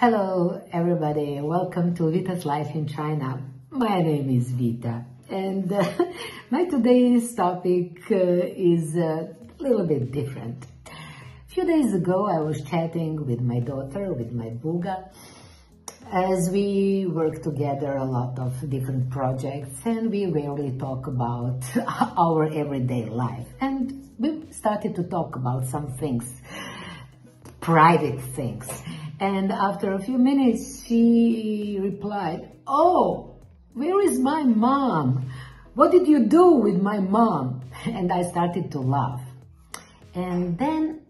Hello everybody, welcome to Vita's Life in China. My name is Vita and my today's topic is a little bit different. A few days ago I was chatting with my daughter, with my Buga, as we work together a lot of different projects and we rarely talk about our everyday life. And we started to talk about some things, private things. And after a few minutes, she replied, "Oh, where is my mom? What did you do with my mom?" And I started to laugh. And then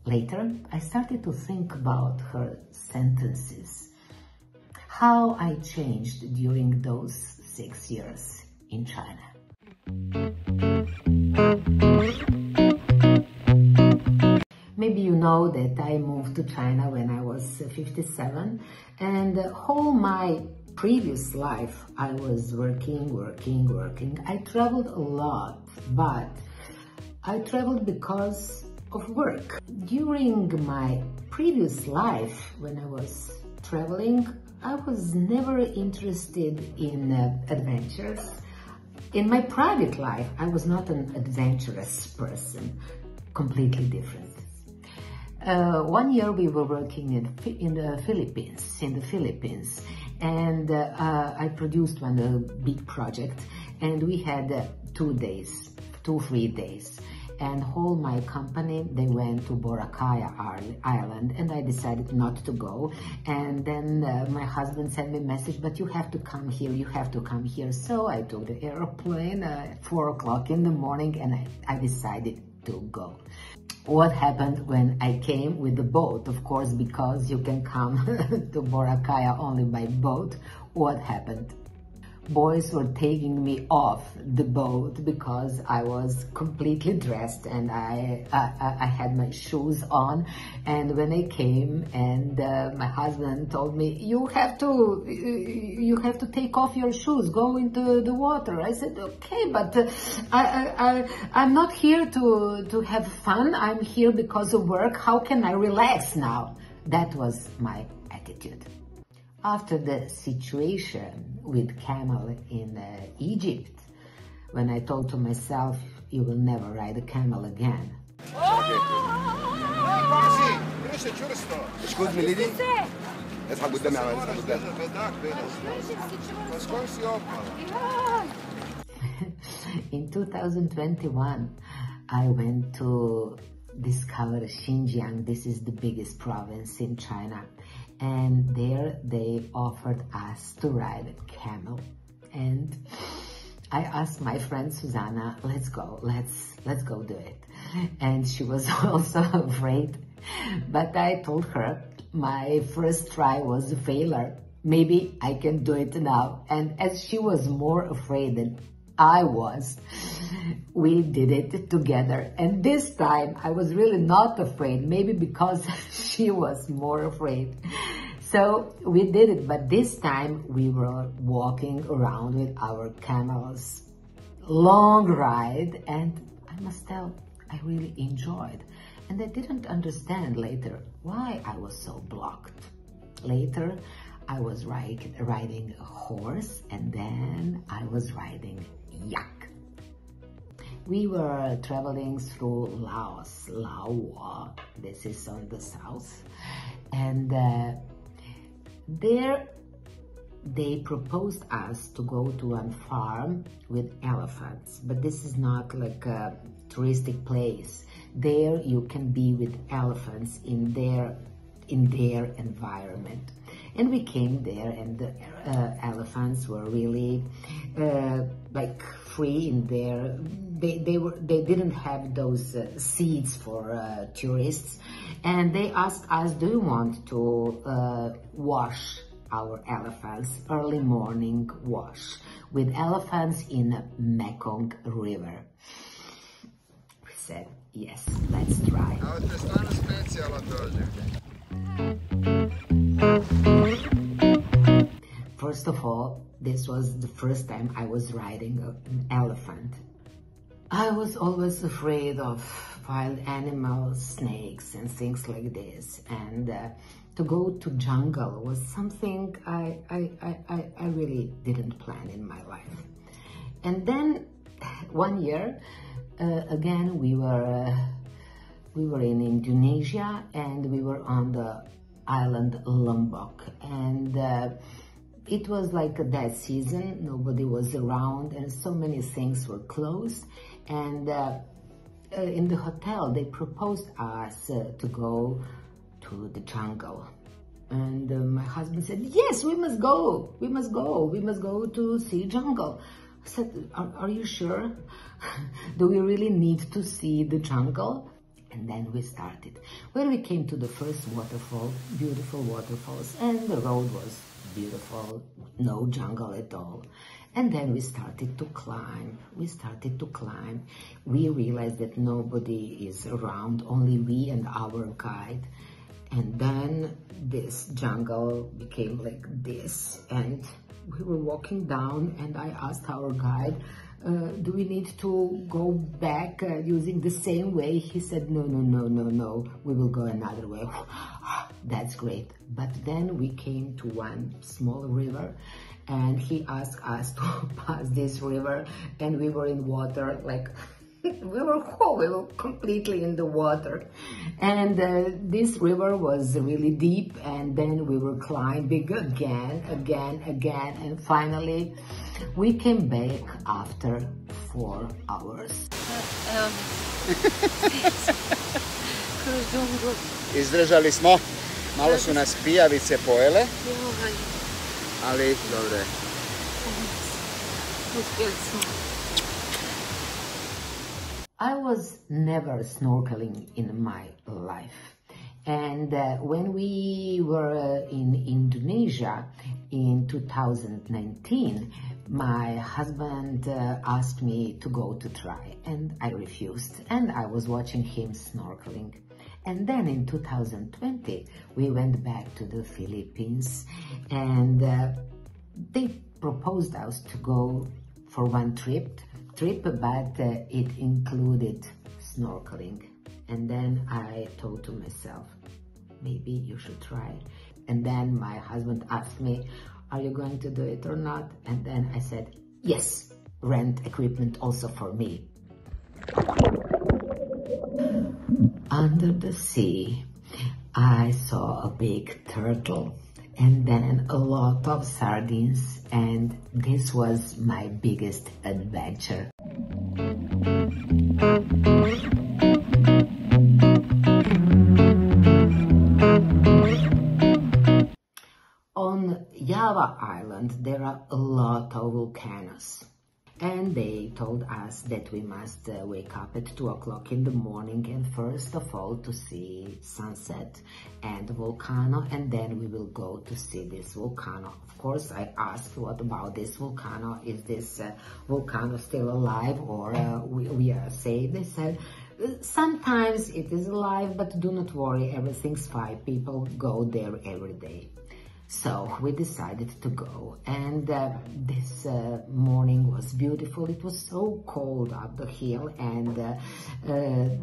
later, I started to think about her sentences, how I changed during those 6 years in China. Maybe you know that I moved to China when I was 57, and all my previous life I was working. I traveled a lot, but I traveled because of work. During my previous life, when I was traveling, I was never interested in adventures. In my private life, I was not an adventurous person, completely different. 1 year we were working in the Philippines, and I produced one big project, and we had 3 days, and whole my company, they went to Boracay Island, and I decided not to go. And then my husband sent me a message, "But you have to come here, So I took the airplane at 4 o'clock in the morning, and I decided to go. What happened when I came with the boat? Of course, because you can come to Boracay only by boat. What happened? Boys were taking me off the boat because I was completely dressed and I had my shoes on. And when I came, and my husband told me, you have to take off your shoes, go into the water. I said, okay, but I'm not here to have fun. I'm here because of work. How can I relax now? That was my attitude. After the situation with camel in Egypt, when I told to myself, you will never ride a camel again. Excuse me, lady. In 2021, I went to discover Xinjiang. This is the biggest province in China. And there they offered us to ride a camel. And I asked my friend Susanna, let's go do it. And she was also afraid. But I told her my first try was a failure. Maybe I can do it now. And as she was more afraid than I was, we did it together. And this time I was really not afraid, maybe because she was more afraid. So we did it, but this time we were walking around with our camels. Long ride, and I must tell, I really enjoyed. And I didn't understand later why I was so blocked. Later, I was riding a horse, and then I was riding yak. We were traveling through Laos, this is on the south, and there they proposed us to go to a farm with elephants, but this is not like a touristic place. There you can be with elephants in their environment. And we came there, and the elephants were really like free in there. They didn't have those seats for tourists, and they asked us, do you want to wash our elephants, early morning wash with elephants in a Mekong River? We said, yes, let's try. First of all, this was the first time I was riding an elephant. I was always afraid of wild animals, snakes and things like this, and to go to jungle was something I really didn't plan in my life. And then one year, again, we were in Indonesia, and we were on the island Lombok, and it was like a dead season. Nobody was around, and so many things were closed. And in the hotel, they proposed us to go to the jungle. And my husband said, yes, we must go. We must go to see jungle. I said, are you sure? Do we really need to see the jungle? And then we started. When we came to the first waterfall, beautiful waterfalls, and the road was beautiful, no jungle at all. And then we started to climb. We realized that nobody is around, only we and our guide. And then this jungle became like this, and we were walking down, and I asked our guide, do we need to go back using the same way? He said, no, we will go another way. That's great. But then we came to one small river, and he asked us to pass this river, and we were in water, like we were completely in the water. And this river was really deep, and then we were climbing again, and finally we came back after 4 hours. Izdržali smo, malo su nas pijavice pojele, ali dobre. I was never snorkeling in my life. And when we were in Indonesia in 2019, my husband asked me to go to try, and I refused. And I was watching him snorkeling. And then in 2020, we went back to the Philippines, and they proposed us to go for one trip, but it included snorkeling. And then I thought to myself, maybe you should try. And then my husband asked me, are you going to do it or not? And then I said, yes, rent equipment also for me. Under the sea, I saw a big turtle, and then a lot of sardines, and this was my biggest adventure. On Java Island, there are a lot of volcanoes. And they told us that we must wake up at 2 o'clock in the morning, and first of all to see sunset and volcano, and then we will go to see this volcano. Of course, I asked, what about this volcano? Is this volcano still alive, or we are safe? They said, sometimes it is alive, but do not worry, everything's fine. People go there every day. So we decided to go, and this morning was beautiful. It was so cold up the hill, and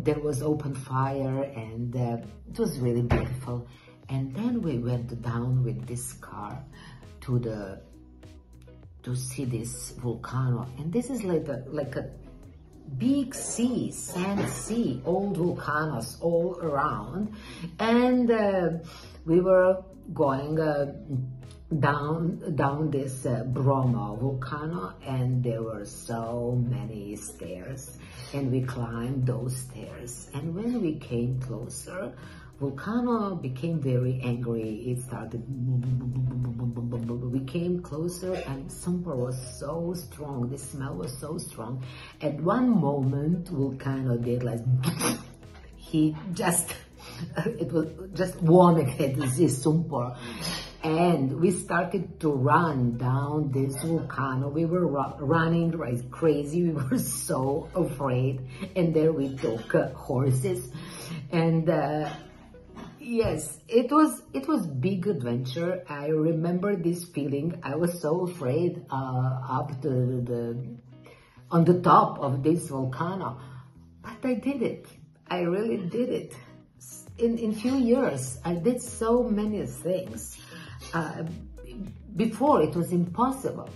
there was open fire, and it was really beautiful. And then we went down with this car to see this volcano, and this is like a big sea, sand sea, old volcanoes all around, and we were going down this Bromo volcano, and there were so many stairs, and we climbed those stairs. And when we came closer, volcano became very angry. It started, we came closer, and sulfur was so strong, the smell was so strong. At one moment, volcano did like, he just, it was just vomited this sulfur, and we started to run down this volcano. We were running like crazy. We were so afraid, and there we took horses, and yes, it was big adventure. I remember this feeling. I was so afraid up on the top of this volcano, but I did it. I really did it. in few years, I did so many things. Before it was impossible.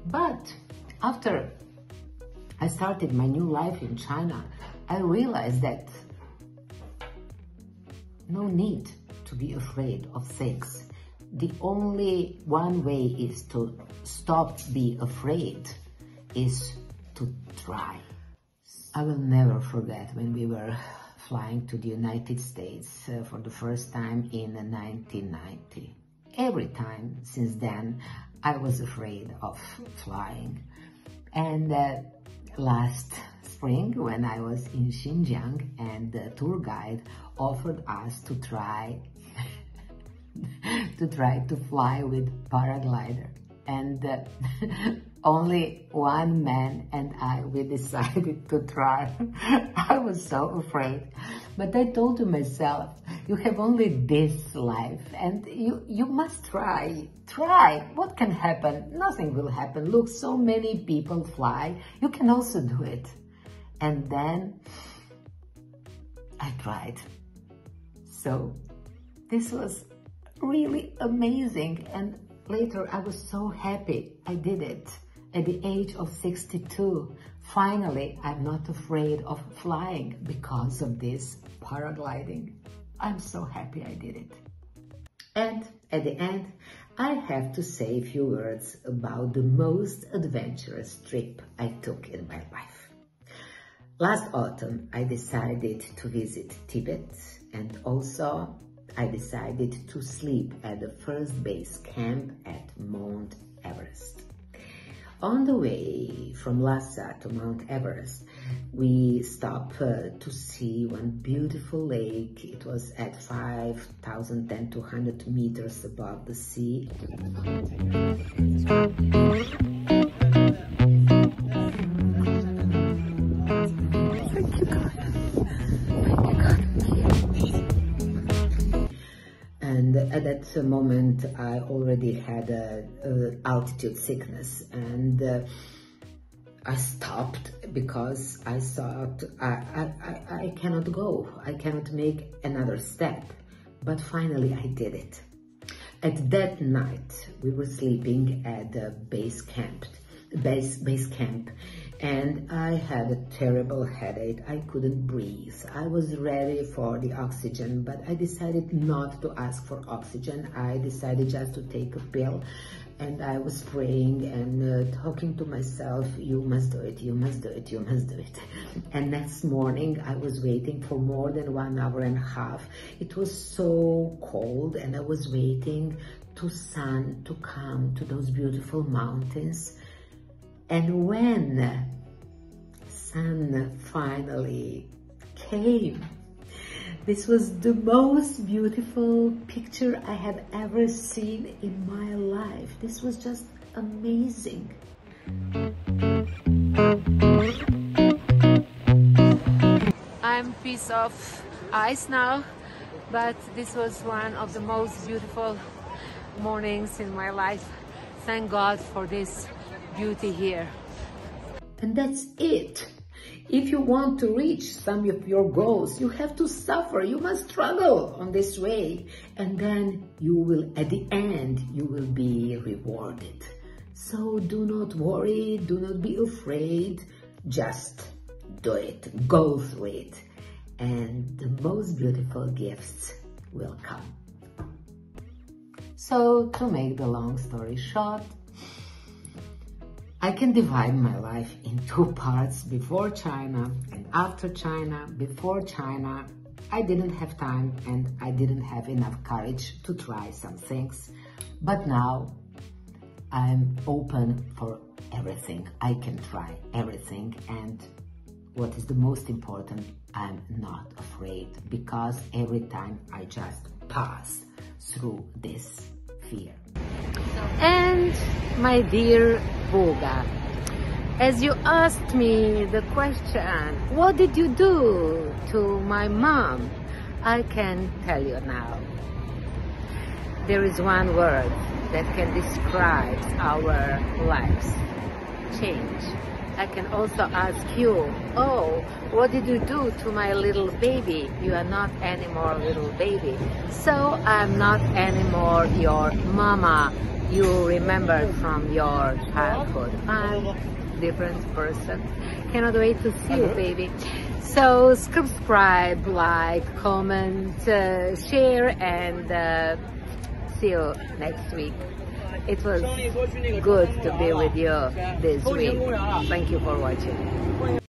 But after I started my new life in China, I realized that no need to be afraid of things. The only one way is to stop being afraid, is to try. I will never forget when we were flying to the United States for the first time in 1990. Every time since then, I was afraid of flying. And last spring, when I was in Xinjiang, and the tour guide offered us to try to fly with paraglider, and only one man and we decided to try. I was so afraid, but I told to myself, you have only this life and you must try. What can happen? Nothing will happen. Look, so many people fly, you can also do it. And then I tried. So this was really amazing, and later I was so happy I did it. At the age of 62, finally I'm not afraid of flying because of this paragliding. I'm so happy I did it. And at the end, I have to say a few words about the most adventurous trip I took in my life. Last autumn, I decided to visit Tibet, and also I decided to sleep at the first base camp at Mount Everest. On the way from Lhasa to Mount Everest, we stopped to see one beautiful lake. It was at 5,200 meters above the sea. Thank you, God. And at that moment, I already had altitude sickness, and I stopped because I thought I cannot go. I cannot make another step. But finally, I did it. At that night, we were sleeping at the base camp, and I had a terrible headache. I couldn't breathe. I was ready for the oxygen, but I decided not to ask for oxygen. I decided just to take a pill, and I was praying and talking to myself, you must do it, you must do it, you must do it. And next morning, I was waiting for more than 1.5 hours. It was so cold, and I was waiting to sun to come to those beautiful mountains. And when sun finally came, this was the most beautiful picture I have ever seen in my life. This was just amazing. I'm a piece of ice now, but this was one of the most beautiful mornings in my life. Thank God for this beauty here. And that's it. If you want to reach some of your goals, you have to suffer, you must struggle on this way, and then you will, at the end, you will be rewarded. So do not worry, do not be afraid, just do it, go through it, and the most beautiful gifts will come. So to make the long story short, I can divide my life in two parts, before China and after China. Before China, I didn't have time and I didn't have enough courage to try some things. But now I'm open for everything. I can try everything, and what is the most important, I'm not afraid, because every time I just pass through this fear. And my dear Boga, as you asked me the question, what did you do to my mom? I can tell you now. There is one word that can describe our lives: change. I can also ask you, oh, what did you do to my little baby? You are not anymore little baby. So I'm not anymore your mama you remembered from your childhood. I'm different person. Cannot wait to see you, baby. So subscribe, like, comment, share, and see you next week. It was good to be with you this week. Thank you for watching.